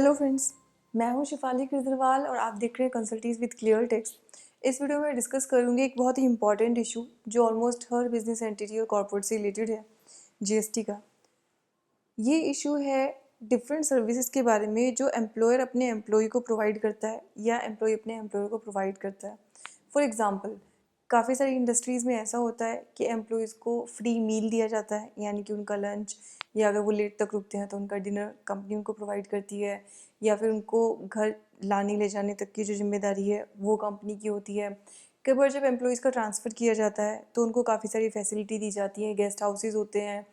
Hello friends, मैं हूं शिफाली केजरीवाल और आप देख रहे हैं कंसल्टीज विद क्लियर टेक्स्ट। इस वीडियो में डिस्कस करूंगी एक बहुत ही इंपॉर्टेंट इशू जो ऑलमोस्ट हर बिजनेस एंटिटी और कॉर्पोरेट से रिलेटेड है, जीएसटी का। ये इशू है डिफरेंट सर्विसेज के बारे में जो एम्प्लॉयर अपने एम्प्लॉय को प्रोवाइड करता है या एम्प्लॉय अपने एम्प्लॉयर को प्रोवाइड करता है। फॉर एग्जांपल, काफ़ी सारी इंडस्ट्रीज़ में ऐसा होता है कि एम्प्लॉयज़ को फ्री मील दिया जाता है, यानी कि उनका लंच, या अगर वो लेट तक रुकते हैं तो उनका डिनर कंपनी उनको प्रोवाइड करती है, या फिर उनको घर लाने ले जाने तक की जो जिम्मेदारी है वो कंपनी की होती है। कई बार जब एम्प्लॉयज़ का ट्रांसफ़र किया जाता है तो उनको काफ़ी सारी फैसिलिटी दी जाती हैं, गेस्ट हाउसेज़ होते हैं,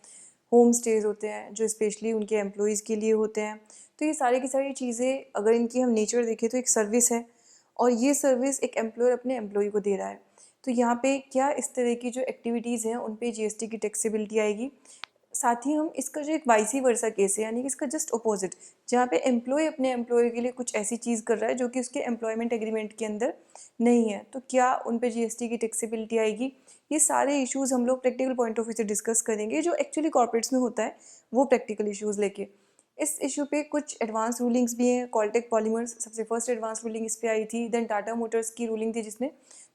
होम स्टेज होते हैं जो स्पेशली उनके एम्प्लॉयज़ के लिए होते हैं। तो ये सारी की सारी चीज़ें अगर इनकी हम नेचर देखें तो एक सर्विस है, और ये सर्विस एक एम्प्लॉयर अपने एम्प्लॉय को दे रहा है। तो यहाँ पे क्या इस तरह की जो एक्टिविटीज़ हैं उन पे जीएसटी की टैक्सेबिलिटी आएगी। साथ ही हम इसका जो एक वाइसी वर्सा केस है, यानी कि इसका जस्ट अपोजिट, जहाँ पे एम्प्लॉय अपने एम्प्लॉयर के लिए कुछ ऐसी चीज़ कर रहा है जो कि उसके एम्प्लॉयमेंट एग्रीमेंट के अंदर नहीं है, तो क्या उन पे जीएसटी की टैक्सेबिलिटी आएगी। ये सारे इश्यूज़ हम लोग प्रैक्टिकल पॉइंट ऑफ व्यू से डिस्कस करेंगे, जो एक्चुअली कॉर्पोरेट्स में होता है वो प्रैक्टिकल इश्यूज़ लेके। इस इशू पे कुछ एडवांस रूलिंग्स भी हैं। कॉलटेक पॉलीमर्स सबसे फर्स्ट एडवांस रूलिंग इस पे आई थी, देन टाटा मोटर्स की रूलिंग थी जिसने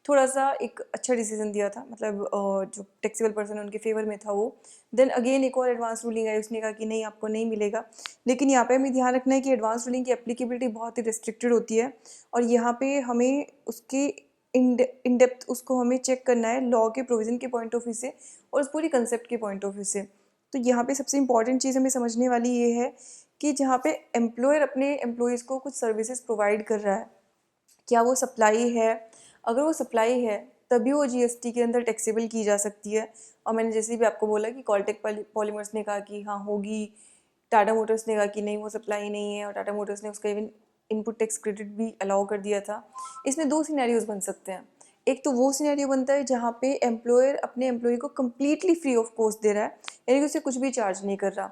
थोड़ा सा एक अच्छा डिसीजन दिया था, मतलब जो टैक्सेबल पर्सन है उनके फेवर में था वो। देन अगेन एक और एडवांस रूलिंग आई, उसने कहा कि नहीं, आपको नहीं मिलेगा। लेकिन यहाँ पे हमें ध्यान रखना है कि एडवांस रूलिंग की एप्लीकेबिलिटी बहुत ही रिस्ट्रिक्टेड होती है, और यहाँ पे हमें उसके इन डेप्थ उसको हमें चेक करना है लॉ के प्रोविज़न के पॉइंट ऑफ व्यू से और उस पूरी कंसेप्ट के पॉइंट ऑफ व्यू से। तो यहाँ पे सबसे इंपॉर्टेंट चीज़ हमें समझने वाली ये है कि जहाँ पे एम्प्लॉयर अपने एम्प्लॉयज़ को कुछ सर्विसेज प्रोवाइड कर रहा है, क्या वो सप्लाई है। अगर वो सप्लाई है तभी वो जीएसटी के अंदर टैक्सेबल की जा सकती है। और मैंने जैसे भी आपको बोला कि कॉलटेक पॉलीमर्स ने कहा कि हाँ होगी, टाटा मोटर्स ने कहा कि नहीं वो सप्लाई नहीं है, और टाटा मोटर्स ने उसका इवन इनपुट टैक्स क्रेडिट भी अलाउ कर दिया था। इसमें दो सिनेरियोज बन सकते हैं। एक तो वो सिनेरियो बनता है जहाँ पे एम्प्लॉयर अपने एम्प्लॉय को कम्प्लीटली फ्री ऑफ कॉस्ट दे रहा है, यानी कि उसे कुछ भी चार्ज नहीं कर रहा।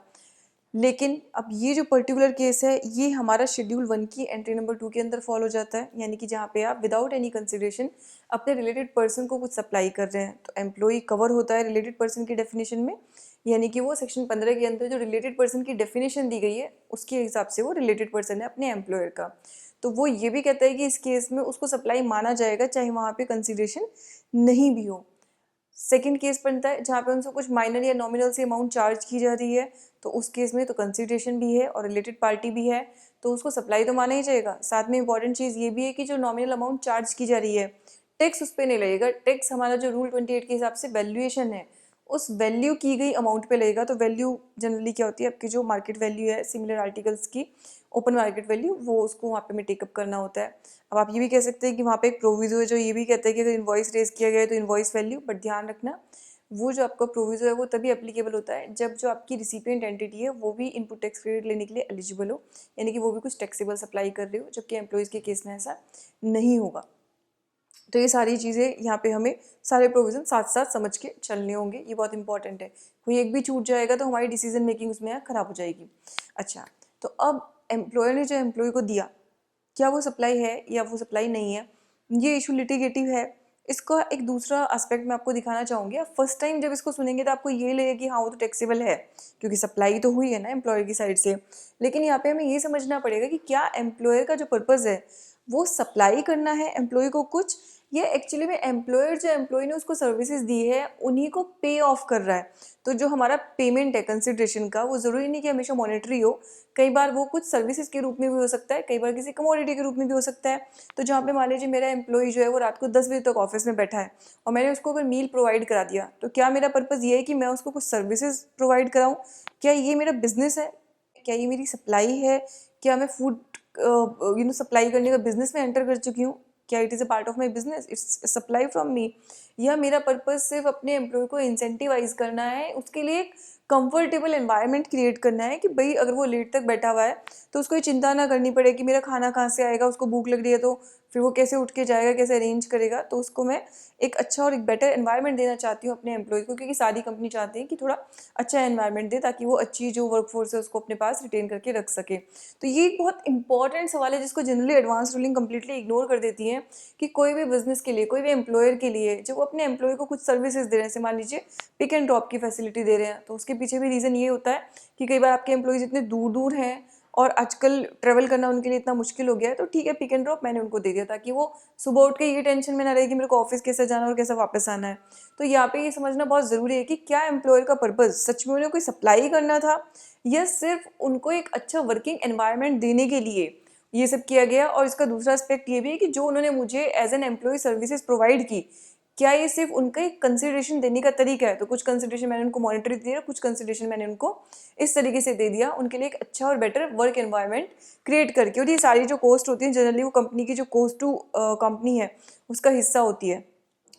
लेकिन अब ये जो पर्टिकुलर केस है ये हमारा शेड्यूल 1 की एंट्री नंबर 2 के अंदर फॉलो जाता है, यानी कि जहाँ पे आप विदाउट एनी कंसिडरेशन अपने रिलेटेड पर्सन को कुछ सप्लाई कर रहे हैं। तो एम्प्लॉय कवर होता है रिलेटेड पर्सन की डेफिनेशन में, यानी कि वो सेक्शन 15 के अंदर जो रिलेटेड पर्सन की डेफिनेशन दी गई है उसके हिसाब से वो रिलेटेड पर्सन है अपने एम्प्लॉयर का। तो वो ये भी कहता है कि इस केस में उसको सप्लाई माना जाएगा चाहे वहाँ पे कंसिडरेशन नहीं भी हो। सेकंड केस बनता है जहाँ पे उनसे कुछ माइनर या नॉमिनल सी अमाउंट चार्ज की जा रही है, तो उस केस में तो कंसिडरेशन भी है और रिलेटेड पार्टी भी है, तो उसको सप्लाई तो माना ही जाएगा। साथ में इंपॉर्टेंट चीज़ ये भी है कि जो नॉमिनल अमाउंट चार्ज की जा रही है टैक्स उस पर नहीं लगेगा। टैक्स हमारा जो रूल 28 के हिसाब से वैल्यूएशन है उस वैल्यू की गई अमाउंट पे लगेगा। तो वैल्यू जनरली क्या होती है, आपकी जो मार्केट वैल्यू है सिमिलर आर्टिकल्स की, ओपन मार्केट वैल्यू, वो उसको वहाँ पे हमें टेकअप करना होता है। अब आप ये भी कह सकते हैं कि वहाँ पे एक प्रोविजो है जो ये भी कहता है कि अगर इन्वॉइस रेज किया गया है तो इन्वॉइस वैल्यू, बट ध्यान रखना वो जो आपका प्रोविजो है वो तभी एप्लीकेबल होता है जब जो आपकी रिसिपिएंट एंटिटी है वो भी इनपुट टैक्स क्रेडिट लेने के लिए एलिजिबल हो, यानी कि वो भी कुछ टैक्सेबल सप्लाई कर रहे हो, जबकि एम्प्लॉयज़ के केस में ऐसा नहीं होगा। तो ये सारी चीज़ें यहाँ पे हमें सारे प्रोविज़न साथ साथ समझ के चलने होंगे, ये बहुत इंपॉर्टेंट है। कोई एक भी छूट जाएगा तो हमारी डिसीजन मेकिंग उसमें यहाँ ख़राब हो जाएगी। अच्छा, तो अब एम्प्लॉयर ने जो एम्प्लॉय को दिया, क्या वो सप्लाई है या वो सप्लाई नहीं है, ये इशू लिटिगेटिव है। इसका एक दूसरा एस्पेक्ट मैं आपको दिखाना चाहूँगी। आप फर्स्ट टाइम जब इसको सुनेंगे तो आपको ये लगेगा कि हाँ वो तो टैक्सेबल है क्योंकि सप्लाई तो हुई है ना एम्प्लॉयर की साइड से। लेकिन यहाँ पे हमें ये समझना पड़ेगा कि क्या एम्प्लॉयर का जो पर्पज़ है वो सप्लाई करना है एम्प्लॉय को कुछ, ये एक्चुअली में एम्प्लॉयर जो एम्प्लॉय ने उसको सर्विसेज दी है उन्हीं को पे ऑफ कर रहा है। तो जो हमारा पेमेंट है कंसिडरेशन का वो ज़रूरी नहीं कि हमेशा मॉनेटरी हो, कई बार वो कुछ सर्विसेज के रूप में भी हो सकता है, कई बार किसी कमोडिटी के रूप में भी हो सकता है। तो जहाँ पे मान लीजिए मेरा एम्प्लॉय जो है वो रात को 10 बजे तक ऑफिस में बैठा है और मैंने उसको अगर मील प्रोवाइड करा दिया, तो क्या मेरा पर्पज़ ये है कि मैं उसको कुछ सर्विसेज प्रोवाइड कराऊँ? क्या ये मेरा बिजनेस है? क्या ये मेरी सप्लाई है? क्या मैं फूड सप्लाई करने का बिजनेस में एंटर कर चुकी हूँ? क्या it is a part of my business, it's supply from me? या मेरा पर्पज़ सिर्फ अपने एम्प्लॉय को इंसेंटिवाइज करना है, उसके लिए एक कंफर्टेबल एनवायरनमेंट क्रिएट करना है कि भाई अगर वो लेट तक बैठा हुआ है तो उसको ये चिंता ना करनी पड़े कि मेरा खाना कहाँ से आएगा, उसको भूख लग रही है तो फिर वो कैसे उठ के जाएगा, कैसे अरेंज करेगा। तो उसको मैं एक अच्छा और एक बेटर एनवायरनमेंट देना चाहती हूँ अपने एम्प्लॉय को, क्योंकि सारी कंपनी चाहती है कि थोड़ा अच्छा एनवायरनमेंट दे ताकि वो अच्छी जो वर्कफोर्स है उसको अपने पास रिटेन करके रख सके। तो ये एक बहुत इंपॉर्टेंट सवाल है जिसको generally advance ruling completely ignore कर देती है कि कोई भी बिजनेस के लिए, कोई भी एम्प्लॉयर के लिए जब वो अपने एम्प्लॉय को कुछ सर्विसेज दे रहे हैं, जैसे मान लीजिए पिक एंड ड्रॉप की फैसिलिटी दे रहे हैं, तो उसके पीछे भी रीज़न ये होता है कि कई बार आपके एम्प्लॉयज़ इतने दूर दूर हैं, और आजकल ट्रैवल करना उनके लिए इतना मुश्किल हो गया है, तो ठीक है पिक एंड ड्रॉप मैंने उनको दे दिया ताकि वो सुबह उठ के ये टेंशन में ना रहे कि मेरे को ऑफिस कैसे जाना और कैसे वापस आना है। तो यहाँ पे ये समझना बहुत ज़रूरी है कि क्या एम्प्लॉयर का पर्पज़ सच में उन्हें कोई सप्लाई करना था या सिर्फ उनको एक अच्छा वर्किंग एनवायरनमेंट देने के लिए ये सब किया गया। और इसका दूसरा एस्पेक्ट ये भी है कि जो उन्होंने मुझे as an employ services provide की, क्या ये सिर्फ उनका एक कंसिडरेशन देने का तरीका है। तो कुछ कंसिडरेशन मैंने उनको मॉनिटरी दिया, कुछ कंसिडरेशन मैंने उनको इस तरीके से दे दिया उनके लिए एक अच्छा और बेटर वर्क एनवायरनमेंट क्रिएट करके। और ये सारी जो कॉस्ट होती है जनरली वो कंपनी की जो कॉस्ट टू कंपनी है उसका हिस्सा होती है।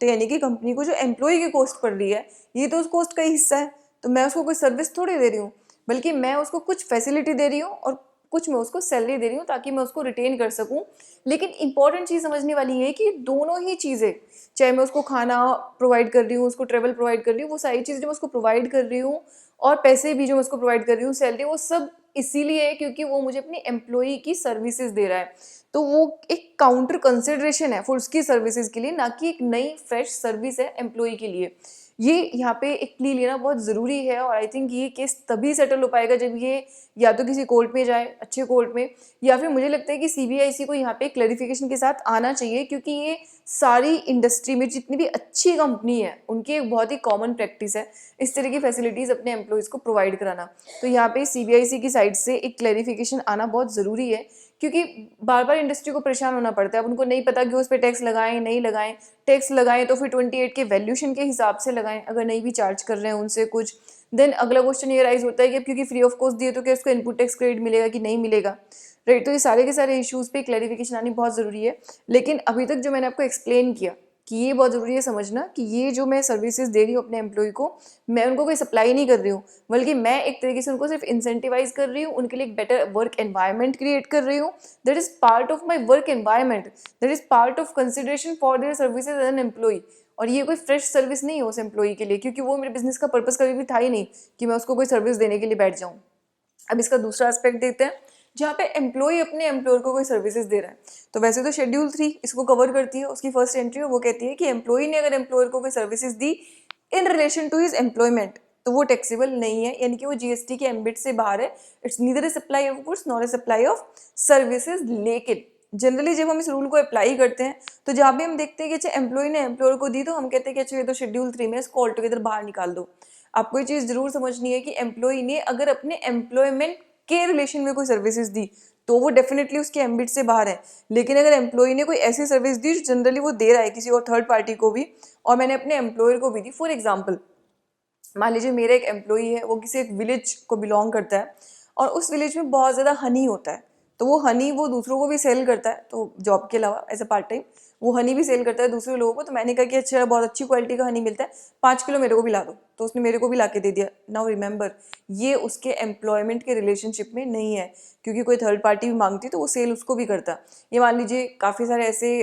तो यानी कि कंपनी को जो एम्प्लॉय की कॉस्ट पड़ रही है ये तो उस कॉस्ट का ही हिस्सा है। तो मैं उसको कोई सर्विस थोड़ी दे रही हूँ, बल्कि मैं उसको कुछ फैसिलिटी दे रही हूँ और कुछ मैं उसको सैलरी दे रही हूँ ताकि मैं उसको रिटेन कर सकूँ। लेकिन इंपॉर्टेंट चीज़ समझने वाली है कि दोनों ही चीज़ें, चाहे मैं उसको खाना प्रोवाइड कर रही हूँ, उसको ट्रेवल प्रोवाइड कर रही हूँ, वो सारी चीज़ें जो मैं उसको प्रोवाइड कर रही हूँ और पैसे भी जो मैं उसको प्रोवाइड कर रही हूँ, सैलरी, वो सब इसीलिए है क्योंकि वो मुझे अपनी एम्प्लॉई की सर्विसेज दे रहा है। तो वो एक काउंटर कंसिडरेशन है फॉर उसकी सर्विसेज के लिए, ना कि एक नई फ्रेश सर्विस है एम्प्लॉई के लिए। ये यहाँ पे एक प्ली लेना बहुत ज़रूरी है और आई थिंक ये केस तभी सेटल हो पाएगा जब ये या तो किसी कोर्ट में जाए, अच्छे कोर्ट में, या फिर मुझे लगता है कि सीबीआईसी को यहाँ पे क्लैरिफिकेशन के साथ आना चाहिए क्योंकि ये सारी इंडस्ट्री में जितनी भी अच्छी कंपनी है उनकी एक बहुत ही कॉमन प्रैक्टिस है इस तरह की फैसिलिटीज़ अपने एम्प्लॉयज़ को प्रोवाइड कराना। तो यहाँ पे सीबीआईसी की साइड से एक क्लैरिफिकेशन आना बहुत ज़रूरी है क्योंकि बार बार इंडस्ट्री को परेशान होना पड़ता है। अब उनको नहीं पता कि उस पर टैक्स लगाएं नहीं लगाएं, टैक्स लगाएं तो फिर 28 के वैल्यूशन के हिसाब से लगाएं अगर नहीं भी चार्ज कर रहे हैं उनसे कुछ। देन अगला क्वेश्चन ये राइज होता है कि अब क्योंकि फ्री ऑफ कॉस्ट दिए तो क्या इसको इनपुट टैक्स क्रेडिट मिलेगा कि नहीं मिलेगा, राइट। तो ये सारे के सारे इश्यूज पे क्लैरिफिकेशन आनी बहुत ज़रूरी है। लेकिन अभी तक जो मैंने आपको एक्सप्लेन किया कि ये बहुत ज़रूरी है समझना कि ये जो मैं सर्विसेज दे रही हूँ अपने एम्प्लॉय को, मैं उनको कोई सप्लाई नहीं कर रही हूँ, बल्कि मैं एक तरीके से उनको सिर्फ इंसेंटिवाइज कर रही हूँ, उनके लिए एक बेटर वर्क एनवायरनमेंट क्रिएट कर रही हूँ। That is part of my work environment, that is part of consideration for their services as an employ. और ये कोई फ्रेश सर्विस नहीं है उस एम्प्लॉय के लिए क्योंकि वो मेरे बिजनेस का पर्पस कभी भी था ही नहीं कि मैं उसको कोई सर्विस देने के लिए बैठ जाऊँ। अब इसका दूसरा एस्पेक्ट देखते हैं जहाँ पे एम्प्लॉय अपने एम्प्लॉयर को कोई सर्विसेज दे रहा है। तो वैसे तो शेड्यूल 3 इसको कवर करती है, उसकी फर्स्ट एंट्री है वो कहती है कि एम्प्लॉय ने अगर एम्प्लॉयर को कोई सर्विसेज दी in relation to his employment तो वो टैक्सेबल नहीं है, यानी कि वो जीएसटी के एम्बिट से बाहर है। It's neither A supply of goods nor a supply of services. लेकिन जनरली जब हम इस रूल को अप्लाई करते हैं तो जहाँ भी हम देखते हैं कि अच्छा एम्प्लॉय ने एम्प्लॉयर को दी तो हम कहते हैं कि अच्छा ये तो शेड्यूल 3 में, इसको ऑल टुगेदर बाहर निकाल दो। आपको ये चीज़ जरूर समझनी है कि एम्प्लॉय ने अगर अपने एम्प्लॉयमेंट के रिलेशन में कोई सर्विसेज दी तो वो डेफिनेटली उसके एम्बिट से बाहर है। लेकिन अगर एम्प्लॉय ने कोई ऐसी सर्विस दी जो जनरली वो दे रहा है किसी और थर्ड पार्टी को भी और मैंने अपने एम्प्लॉयर को भी दी, फॉर एग्जाम्पल मान लीजिए मेरा एक एम्प्लॉय है वो किसी एक विलेज को बिलोंग करता है और उस विलेज में बहुत ज़्यादा हनी होता है, तो वो हनी वो दूसरों को भी सेल करता है, तो जॉब के अलावा एज अ पार्ट टाइम वो हनी भी सेल करता है दूसरे लोगों को। तो मैंने कहा कि अच्छा बहुत अच्छी क्वालिटी का हनी मिलता है, 5 किलो मेरे को भी ला दो, तो उसने मेरे को भी ला के दे दिया। नाउ रिमेंबर ये उसके एम्प्लॉयमेंट के रिलेशनशिप में नहीं है क्योंकि कोई थर्ड पार्टी भी मांगती तो वो सेल उसको भी करता। ये मान लीजिए काफ़ी सारे ऐसे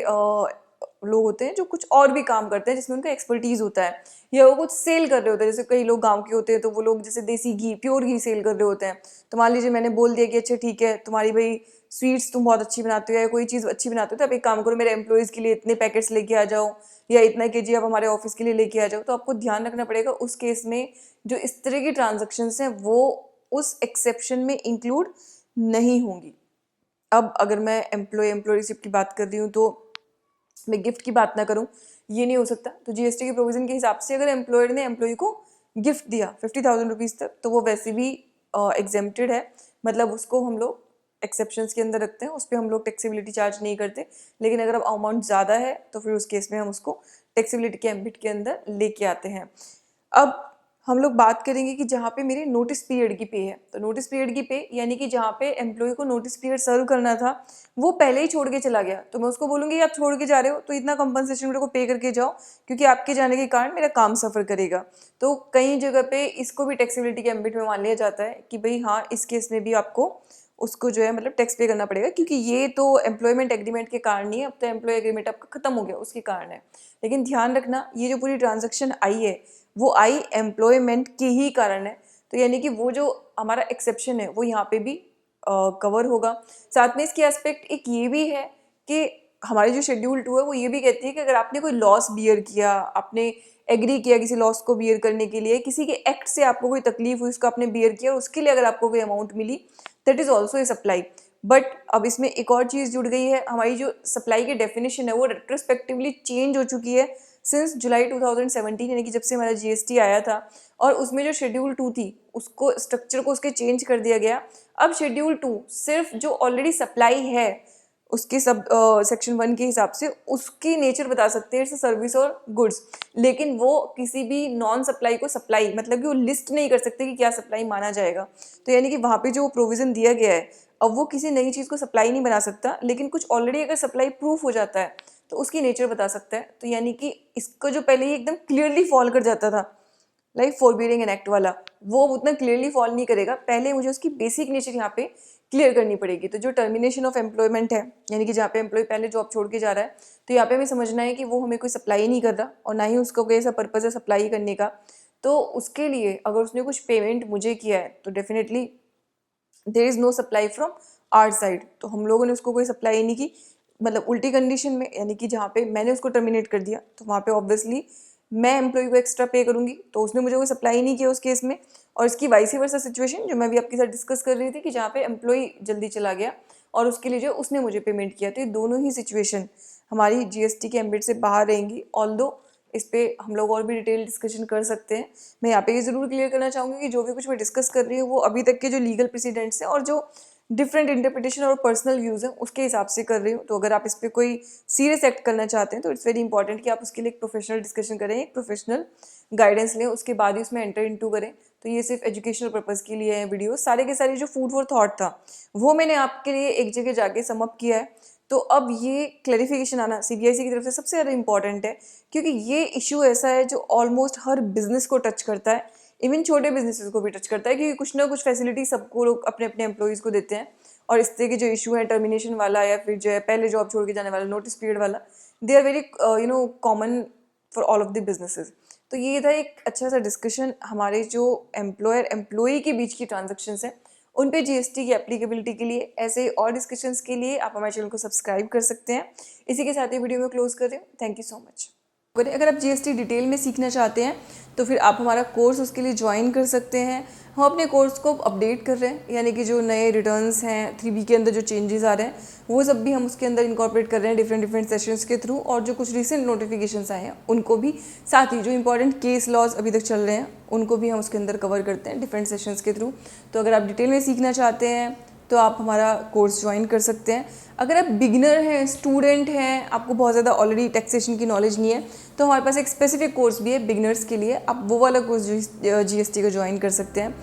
लोग होते हैं जो कुछ और भी काम करते हैं जिसमें उनका एक्सपर्टीज होता है या वो कुछ सेल कर रहे होते हैं। जैसे कई लोग गांव के होते हैं तो वो लोग जैसे देसी घी, प्योर घी सेल कर रहे होते हैं। तो मान लीजिए मैंने बोल दिया कि अच्छा ठीक है तुम्हारी भाई स्वीट्स तुम बहुत अच्छी बनाते हो या कोई चीज़ अच्छी बनाते हो तो आप एक काम करो मेरे एम्प्लॉयज़ के लिए इतने पैकेट्स लेके आ जाओ या इतना केजी आप हमारे ऑफिस के लिए लेके आ जाओ। तो आपको ध्यान रखना पड़ेगा उस केस में जो इस तरह की ट्रांजेक्शन्स हैं वो उस एक्सेप्शन में इंक्लूड नहीं होंगी। अब अगर मैं एम्प्लॉयरशिप की बात कर रही हूँ तो मैं गिफ्ट की बात ना करूं, ये नहीं हो सकता। तो जीएसटी के प्रोविजन के हिसाब से अगर एम्प्लॉयर ने एम्प्लॉय को गिफ्ट दिया 50,000 रुपीज़ तक तो वो वैसे भी एग्जेम्प्टेड है, मतलब उसको हम लोग एक्सेप्शंस के अंदर रखते हैं, उस पर हम लोग टैक्सेबिलिटी चार्ज नहीं करते। लेकिन अगर अब अमाउंट ज़्यादा है तो फिर उस केस में हम उसको टैक्सेबिलिटी के एम्बिट के अंदर लेके आते हैं। अब हम लोग बात करेंगे कि जहाँ पे मेरी नोटिस पीरियड की पे है, तो नोटिस पीरियड की पे यानी कि जहाँ पे एम्प्लॉय को नोटिस पीरियड सर्व करना था वो पहले ही छोड़ के चला गया, तो मैं उसको बोलूँगी आप छोड़ के जा रहे हो तो इतना कंपनसेशन मेरे को पे करके जाओ क्योंकि आपके जाने के कारण मेरा काम सफ़र करेगा। तो कई जगह पे इसको भी टैक्सेबिलिटी के एम्बिट में मान लिया जाता है कि भाई हाँ इस केस में भी आपको उसको जो है मतलब टैक्स पे करना पड़ेगा क्योंकि ये तो एम्प्लॉयमेंट एग्रीमेंट के कारण नहीं है, अब तो एम्प्लॉय एग्रीमेंट आपका खत्म हो गया उसके कारण है। लेकिन ध्यान रखना ये जो पूरी ट्रांजेक्शन आई है वो आई एम्प्लॉयमेंट के ही कारण है, तो यानी कि वो जो हमारा एक्सेप्शन है वो यहाँ पे भी कवर होगा। साथ में इसके एस्पेक्ट एक ये भी है कि हमारी जो शेड्यूल 2 है वो ये भी कहती है कि अगर आपने कोई लॉस बियर किया, आपने एग्री किया किसी लॉस को बियर करने के लिए, किसी के एक्ट से आपको कोई तकलीफ हुई उसको आपने बियर किया और उसके लिए अगर आपको कोई अमाउंट मिली that is also a supply. But अब इसमें एक और चीज़ जुड़ गई है, हमारी जो सप्लाई की डेफिनेशन है वो रेट्रोस्पेक्टिवली चेंज हो चुकी है सिंस जुलाई 2017, यानी कि जब से हमारा जीएसटी आया था। और उसमें जो शेड्यूल 2 थी उसको स्ट्रक्चर को उसके चेंज कर दिया गया। अब शेड्यूल 2 सिर्फ जो ऑलरेडी सप्लाई है उसके सब सेक्शन 1 के हिसाब से उसकी नेचर बता सकते हैं, इट्स सर्विस और गुड्स, लेकिन वो किसी भी नॉन सप्लाई को सप्लाई मतलब कि वो लिस्ट नहीं कर सकते कि क्या सप्लाई माना जाएगा। तो यानी कि वहाँ पे जो प्रोविज़न दिया गया है, अब वो किसी नई चीज़ को सप्लाई नहीं बना सकता, लेकिन कुछ ऑलरेडी अगर सप्लाई प्रूफ हो जाता है तो उसकी नेचर बता सकता है। तो यानी कि इसको जो पहले ही एकदम क्लियरली फॉल कर जाता था लाइक फॉरबिडिंग एन एक्ट वाला, वो उतना क्लियरली फॉल नहीं करेगा। पहले मुझे उसकी बेसिक नेचर यहाँ पे क्लियर करनी पड़ेगी। तो जो टर्मिनेशन ऑफ एम्प्लॉयमेंट है, यानी कि जहाँ पे एम्प्लॉय पहले जॉब छोड़ के जा रहा है, तो यहाँ पे हमें समझना है कि वो हमें कोई सप्लाई नहीं कर रहा और ना ही उसका कोई ऐसा पर्पज़ है सप्लाई करने का। तो उसके लिए अगर उसने कुछ पेमेंट मुझे किया है तो definitely there is no supply from our side. तो हम लोगों ने उसको कोई सप्लाई नहीं की, मतलब उल्टी कंडीशन में, यानी कि जहाँ पे मैंने उसको टर्मिनेट कर दिया तो वहाँ पे ऑब्वियसली मैं एम्प्लॉय को एक्स्ट्रा पे करूँगी, तो उसने मुझे कोई सप्लाई नहीं किया उस केस में। और इसकी वाइस वर्सा सिचुएशन जो मैं भी आपके साथ डिस्कस कर रही थी कि जहाँ पे एम्प्लॉय जल्दी चला गया और उसके लिए जो उसने मुझे पेमेंट किया, तो ये दोनों ही सिचुएशन हमारी जीएसटी के एम्बिट से बाहर रहेंगी। ऑल्दो इस पर हम लोग और भी डिटेल डिस्कशन कर सकते हैं। मैं यहाँ पे ये ज़रूर क्लियर करना चाहूँगी कि जो भी कुछ मैं डिस्कस कर रही हूँ वो अभी तक के जो लीगल प्रेसिडेंट्स हैं और जो डिफरेंट इंटरप्रिटेशन और पर्सनल व्यूज़ हैं उसके हिसाब से कर रही हूँ। तो अगर आप इस पर कोई सीरियस एक्ट करना चाहते हैं तो इट्स वेरी इंपॉर्टेंट कि आप उसके लिए एक प्रोफेशनल डिस्कशन करें, एक प्रोफेशनल गाइडेंस लें, उसके बाद ही उसमें एंटर इनटू करें। तो ये सिर्फ एजुकेशनल पर्पज़ के लिए है वीडियो। सारे के सारे जो फूड फॉर थॉट था वो मैंने आपके लिए एक जगह जाके सम अप किया है। तो अब ये क्लैरिफिकेशन आना सीबीआईसी की तरफ से सबसे ज़्यादा इंपॉर्टेंट है, क्योंकि ये इशू ऐसा है जो ऑलमोस्ट हर बिजनेस को टच करता है, इवन छोटे बिजनेसेस को भी टच करता है, क्योंकि कुछ ना कुछ फैसिलिटी सबको लोग अपने अपने एम्प्लॉयज़ को देते हैं। और इस तरह के जो इशू है टर्मिनेशन वाला या फिर जो है पहले जॉब छोड़ के जाने वाला, नोटिस पीरियड वाला, they are very common for all of the businesses. तो ये था एक अच्छा सा डिस्कशन हमारे जो एम्प्लॉयर एम्प्लॉई के बीच की ट्रांजेक्शन्स हैं उन पे जीएसटी की एप्लीकेबिलिटी के लिए। ऐसे और डिस्कशंस के लिए आप हमारे चैनल को सब्सक्राइब कर सकते हैं। इसी के साथ ही वीडियो में क्लोज कर रही हूँ। Thank you so much. अगर आप जीएसटी डिटेल में सीखना चाहते हैं तो फिर आप हमारा कोर्स उसके लिए ज्वाइन कर सकते हैं। हम अपने कोर्स को अपडेट कर रहे हैं, यानी कि जो नए रिटर्न्स हैं 3B के अंदर जो चेंजेस आ रहे हैं वो सब भी हम उसके अंदर इनकॉर्पोरेट कर रहे हैं डिफरेंट सेशंस के थ्रू। और जो कुछ रिसेंट नोटिफिकेशंस आए हैं उनको भी, साथ ही जो इंपॉर्टेंट केस लॉज अभी तक चल रहे हैं उनको भी हम उसके अंदर कवर करते हैं डिफरेंट सेशंस के थ्रू। तो अगर आप डिटेल में सीखना चाहते हैं तो आप हमारा कोर्स ज्वाइन कर सकते हैं। अगर आप बिगिनर हैं, स्टूडेंट हैं, आपको बहुत ज़्यादा ऑलरेडी टैक्सेशन की नॉलेज नहीं है, तो हमारे पास एक स्पेसिफिक कोर्स भी है बिगिनर्स के लिए। आप वो वाला कोर्स जीएसटी को ज्वाइन कर सकते हैं।